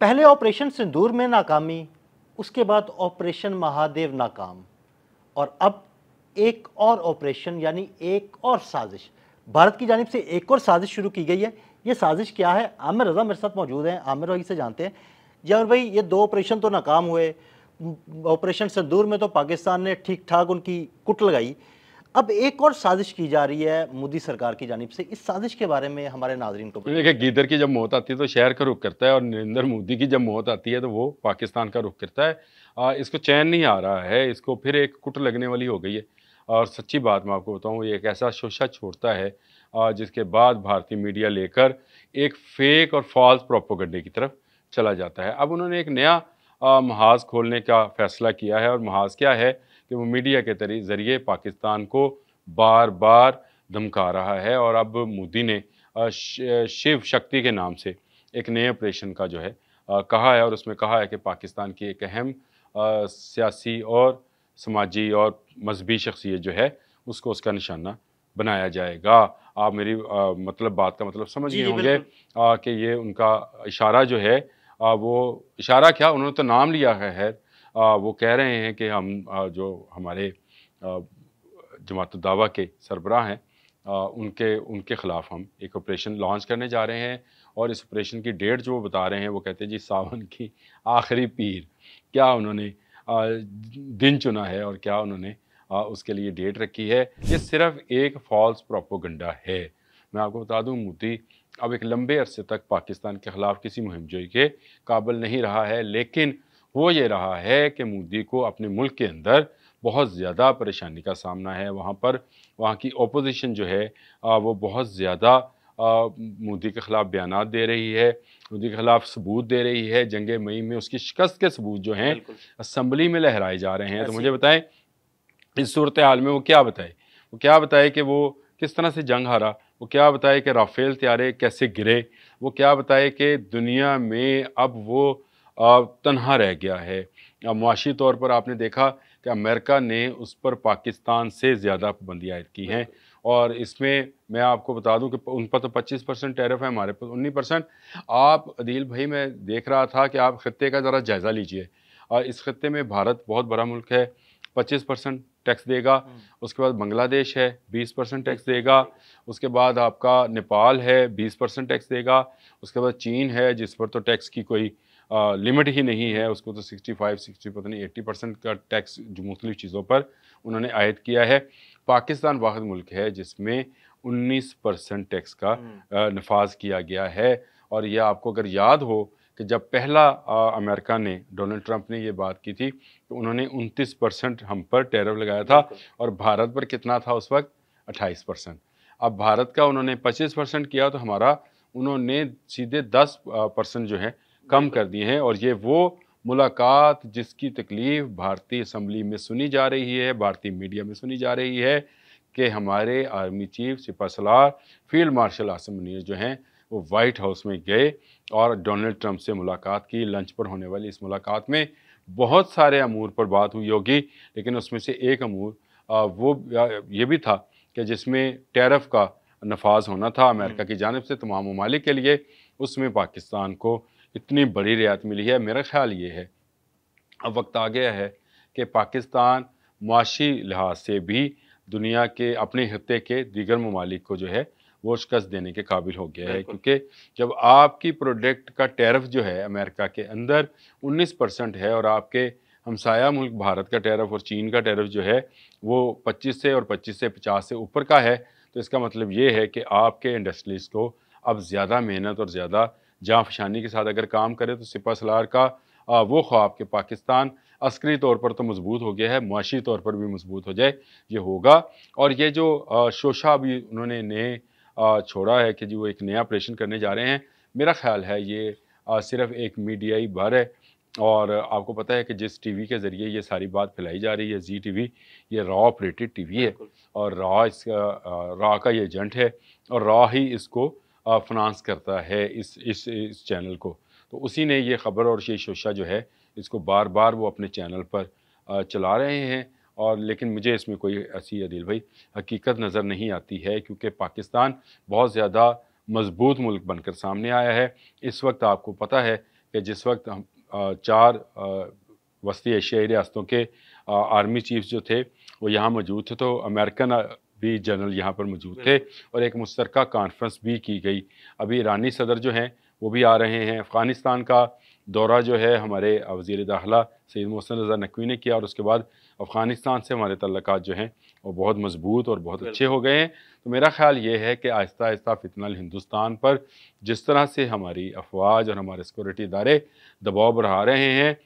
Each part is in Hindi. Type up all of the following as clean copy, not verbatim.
पहले ऑपरेशन सिंदूर में नाकामी, उसके बाद ऑपरेशन महादेव नाकाम, और अब एक और ऑपरेशन यानी एक और साजिश भारत की जानिब से एक और साजिश शुरू की गई है। ये साजिश क्या है? आमिर रज़ा मेरे साथ मौजूद हैं, आमिर भाई से जानते हैं। जी आमिर भाई, ये दो ऑपरेशन तो नाकाम हुए, ऑपरेशन सिंदूर में तो पाकिस्तान ने ठीक ठाक उनकी कुट लगाई, अब एक और साजिश की जा रही है मोदी सरकार की जानिब से। इस साजिश के बारे में हमारे नाज़रीन को देखिए, गीदड़ की जब मौत आती है तो शहर का रुख करता है, और नरेंद्र मोदी की जब मौत आती है तो वो पाकिस्तान का रुख करता है। इसको चैन नहीं आ रहा है, इसको फिर एक कुट लगने वाली हो गई है। और सच्ची बात मैं आपको बताऊं, ये एक ऐसा शोशा छोड़ता है जिसके बाद भारतीय मीडिया लेकर एक फेक और फॉल्स प्रोपोगंडे की तरफ चला जाता है। अब उन्होंने एक नया महाज खोलने का फैसला किया है, और महाज क्या है कि वो मीडिया के जरिए पाकिस्तान को बार बार धमका रहा है। और अब मोदी ने शिव शक्ति के नाम से एक नए ऑपरेशन का जो है कहा है, और उसमें कहा है कि पाकिस्तान की एक अहम सियासी और समाजी और मजहबी शख्सियत जो है उसको उसका निशाना बनाया जाएगा। आप मेरी मतलब बात का मतलब समझ जी गए जी होंगे बिल्कुल। कि ये उनका इशारा जो है वो इशारा क्या, उन्होंने तो नाम लिया है। वो कह रहे हैं कि हम जो हमारे जमात दावा के सरबराह हैं उनके उनके ख़िलाफ़ हम एक ऑपरेशन लॉन्च करने जा रहे हैं। और इस ऑपरेशन की डेट जो वो बता रहे हैं, वो कहते हैं जी सावन की आखिरी पीर। क्या उन्होंने दिन चुना है और क्या उन्होंने उसके लिए डेट रखी है? ये सिर्फ एक फॉल्स प्रोपोगंडा है। मैं आपको बता दूं, मोदी अब एक लंबे अरसे तक पाकिस्तान के ख़िलाफ़ किसी मुहिम जोई के काबिल नहीं रहा है, लेकिन वो ये रहा है कि मोदी को अपने मुल्क के अंदर बहुत ज़्यादा परेशानी का सामना है। वहाँ पर वहाँ की अपोजिशन जो है वो बहुत ज़्यादा मोदी के ख़िलाफ़ बयानात दे रही है, मोदी के ख़िलाफ़ सबूत दे रही है। जंग मई में उसकी शिकस्त के सबूत जो हैं बिल्कुल असम्बली में लहराए जा रहे हैं। तो ऐसी मुझे बताएं, इस सूरत हाल में वो क्या बताए? वो क्या बताए कि वो किस तरह से जंग हारा? वो क्या बताए कि राफेल तैयारे कैसे गिरे? वो क्या बताए कि दुनिया में अब वो तन्हा रह गया है? मुआशी तौर पर आपने देखा कि अमेरिका ने उस पर पाकिस्तान से ज़्यादा पाबंदी आयद की हैं। बिल्कुल। और इसमें मैं आपको बता दूं कि उन पर तो 25% टैरिफ है, हमारे पास 19%। आप अदील भाई, मैं देख रहा था कि आप खत्ते का ज़रा जायज़ा लीजिए। और इस खत्ते में भारत बहुत बड़ा मुल्क है, 25% टैक्स देगा। उसके बाद बांग्लादेश है, 20% टैक्स 20% देगा। देगा। उसके बाद आपका नेपाल है, 20% टैक्स देगा। उसके बाद चीन है, जिस पर तो टैक्स की कोई लिमिट ही नहीं है, उसको तो 65 60 पता नहीं 80% का टैक्स जो मुख्तलिफ चीज़ों पर उन्होंने आयद किया है। पाकिस्तान वाहिद मुल्क है जिसमें 19% टैक्स का नफाज किया गया है। और यह आपको अगर याद हो कि जब पहला अमेरिका ने, डोनाल्ड ट्रंप ने ये बात की थी, तो उन्होंने 29% हम पर टैरिफ लगाया था, बिल्कुल और भारत पर कितना था उस वक्त? 28%। अब भारत का उन्होंने 25% किया, तो हमारा उन्होंने सीधे 10% जो है कम बिल्कुल। कर दिए हैं। और ये वो मुलाकात जिसकी तकलीफ भारतीय असम्बली में सुनी जा रही है, भारतीय मीडिया में सुनी जा रही है, कि हमारे आर्मी चीफ सिपह सलार फील्ड मार्शल आसिम मुनीर जो हैं वो वाइट हाउस में गए और डोनाल्ड ट्रंप से मुलाकात की। लंच पर होने वाली इस मुलाकात में बहुत सारे अमूर पर बात हुई होगी, लेकिन उसमें से एक अमूर ये भी था कि जिसमें टैरिफ का नफाज होना था अमेरिका की जानिब से तमाम ममालिक के लिए। उसमें पाकिस्तान को इतनी बड़ी रियायत मिली है। मेरा ख्याल ये है अब वक्त आ गया है कि पाकिस्तान मुआशी लिहाज से भी दुनिया के अपने खत्े के दीगर ममालिक को जो है वो शिकस्त देने के काबिल हो गया है। बिल्कुल क्योंकि जब आपकी प्रोडक्ट का टैरिफ जो है अमेरिका के अंदर 19% है, और आपके हमसाया मुल्क भारत का टैरिफ और चीन का टैरिफ जो है वो 25 से और 25 से 50 से ऊपर का है, तो इसका मतलब ये है कि आपके इंडस्ट्रीज़ को अब ज़्यादा मेहनत और ज़्यादा जाँफशानी के साथ अगर काम करे तो सिपह सलार का वो ख्वाब कि पाकिस्तान अस्करी तौर पर तो मजबूत हो गया है, मुआशी तौर पर भी मजबूत हो जाए, ये होगा। और ये जो शोशा अभी उन्होंने नए छोड़ा है कि जी वो एक नया ऑपरेशन करने जा रहे हैं, मेरा ख्याल है ये सिर्फ एक मीडियाई भर है। और आपको पता है कि जिस टीवी के ज़रिए ये सारी बात फैलाई जा रही है, जी टीवी, ये रॉ ऑपरेटेड टीवी है, बिल्कुल और रॉ का ये एजेंट है, और रॉ ही इसको फाइनेंस करता है इस चैनल को। तो उसी ने ये ख़बर और ये शोशा जो है इसको बार बार वो अपने चैनल पर चला रहे हैं। और लेकिन मुझे इसमें कोई ऐसी, अदील भाई, हकीकत नज़र नहीं आती है, क्योंकि पाकिस्तान बहुत ज़्यादा मजबूत मुल्क बनकर सामने आया है। इस वक्त आपको पता है कि जिस वक्त हम 4 वस्ती एशियाई रियासतों के आर्मी चीफ्स जो थे वो यहाँ मौजूद थे, तो अमेरिकन भी जनरल यहाँ पर मौजूद थे और एक मुश्तरका कॉन्फ्रेंस भी की गई। अभी ईरानी सदर जो हैं वो भी आ रहे हैं। अफ़गानिस्तान का दौरा जो है हमारे वज़ीर दाखिला सैयद मोहसिन रज़ा नकवी ने किया और उसके बाद अफ़गानिस्तान से हमारे तल्लुकात जो हैं वो बहुत मजबूत और बहुत अच्छे हो गए हैं। तो मेरा ख़्याल ये है कि आहिस्ता आहिस्ता फितनल हिंदुस्तान पर जिस तरह से हमारी अफवाज और हमारे सिक्योरिटी इदारे दबाव बढ़ा रहे हैं,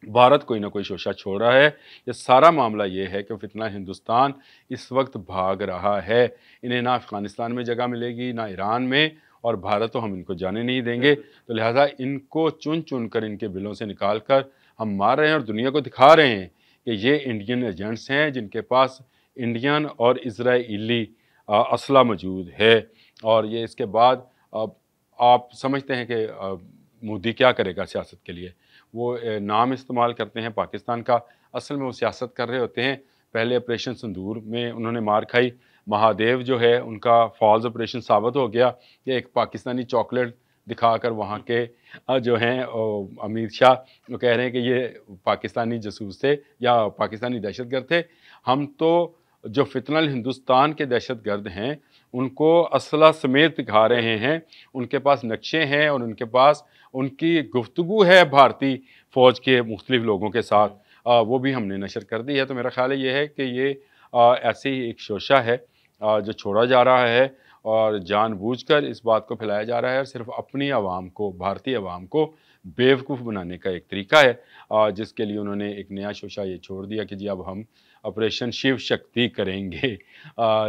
भारत कोई ना कोई शोशा छोड़ रहा है। ये सारा मामला ये है कि फितना हिंदुस्तान इस वक्त भाग रहा है। इन्हें ना अफ़गानिस्तान में जगह मिलेगी ना ईरान में, और भारत तो हम इनको जाने नहीं देंगे। तो लिहाजा इनको चुन चुन कर इनके बिलों से निकाल कर हम मार रहे हैं और दुनिया को दिखा रहे हैं कि ये इंडियन एजेंट्स हैं जिनके पास इंडियन और इजराइली असला मौजूद है। और ये इसके बाद आप समझते हैं कि मोदी क्या करेगा सियासत के लिए। वो नाम इस्तेमाल करते हैं पाकिस्तान का, असल में वो सियासत कर रहे होते हैं। पहले ऑपरेशन सिंदूर में उन्होंने मार खाई, महादेव जो है उनका फॉल्स ऑपरेशन साबित हो गया कि एक पाकिस्तानी चॉकलेट दिखाकर वहाँ के जो हैं अमित शाह वो कह रहे हैं कि ये पाकिस्तानी जासूस थे या पाकिस्तानी दहशतगर्द थे। हम तो जो फितनल हिंदुस्तान के दहशतगर्द हैं उनको असला समेत दिखा रहे हैं, उनके पास नक्शे हैं और उनके पास उनकी गुफ्तगू है भारतीय फ़ौज के मुख्तलिफ लोगों के साथ, वो भी हमने नशर कर दी है। तो मेरा ख़्याल ये है कि ये ऐसे ही एक शोशा है जो छोड़ा जा रहा है और जानबूझकर इस बात को फैलाया जा रहा है, सिर्फ अपनी आवाम को, भारतीय आवाम को बेवकूफ़ बनाने का एक तरीका है, जिसके लिए उन्होंने एक नया शोशा ये छोड़ दिया कि जी अब हम ऑपरेशन शिव शक्ति करेंगे।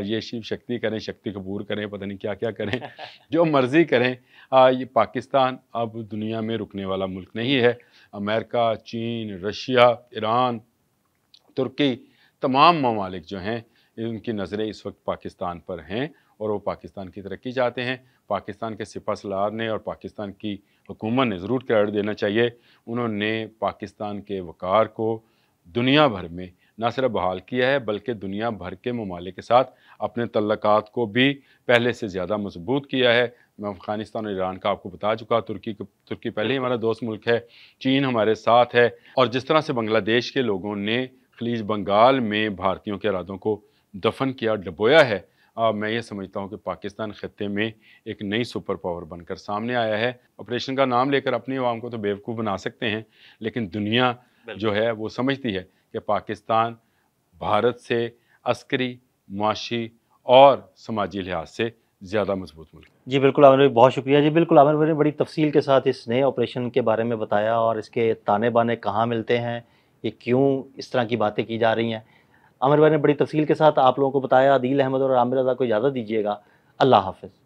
ये शिव शक्ति करें, शक्ति कपूर करें, पता नहीं क्या क्या करें, जो मर्ज़ी करें। ये पाकिस्तान अब दुनिया में रुकने वाला मुल्क नहीं है। अमेरिका, चीन, रशिया, ईरान, तुर्की, तमाम ममालिक जो हैं उनकी नज़रें इस वक्त पाकिस्तान पर हैं और वो पाकिस्तान की तरक्की चाहते हैं। पाकिस्तान के सिपह सलार ने और पाकिस्तान की हुकूमत ने ज़रूर क्रेडिट देना चाहिए। उन्होंने पाकिस्तान के वक़ार को दुनिया भर में ना सिर्फ बहाल किया है बल्कि दुनिया भर के ममालिक के साथ अपने तल्लुकात को भी पहले से ज़्यादा मजबूत किया है। मैं अफ़गानिस्तान और ईरान का आपको बता चुका, तुर्की पहले ही हमारा दोस्त मुल्क है, चीन हमारे साथ है। और जिस तरह से बांग्लादेश के लोगों ने खलीज बंगाल में भारतीयों के इरादों को दफन किया, डबोया है, मैं ये समझता हूँ कि पाकिस्तान खत्ते में एक नई सुपर पावर बनकर सामने आया है। ऑपरेशन का नाम लेकर अपनी आवाम को तो बेवकूफ़ बना सकते हैं, लेकिन दुनिया जो है वो समझती है कि पाकिस्तान भारत से अस्करी, मुआशी और समाजी लिहाज से ज़्यादा मजबूत मुल्क है। जी बिल्कुल आमिर भाई, बहुत शुक्रिया। जी बिल्कुल आमिर भाई ने बड़ी तफसील के साथ इस नए ऑपरेशन के बारे में बताया और इसके ताने बाने कहाँ मिलते हैं, ये क्यों इस तरह की बातें की जा रही हैं। आमिर भाई ने बड़ी तफसील के साथ आप लोगों को बताया। आदिल अहमद और आमिर रज़ा को इजाज़त दीजिएगा। अल्लाह हाफ़िज़।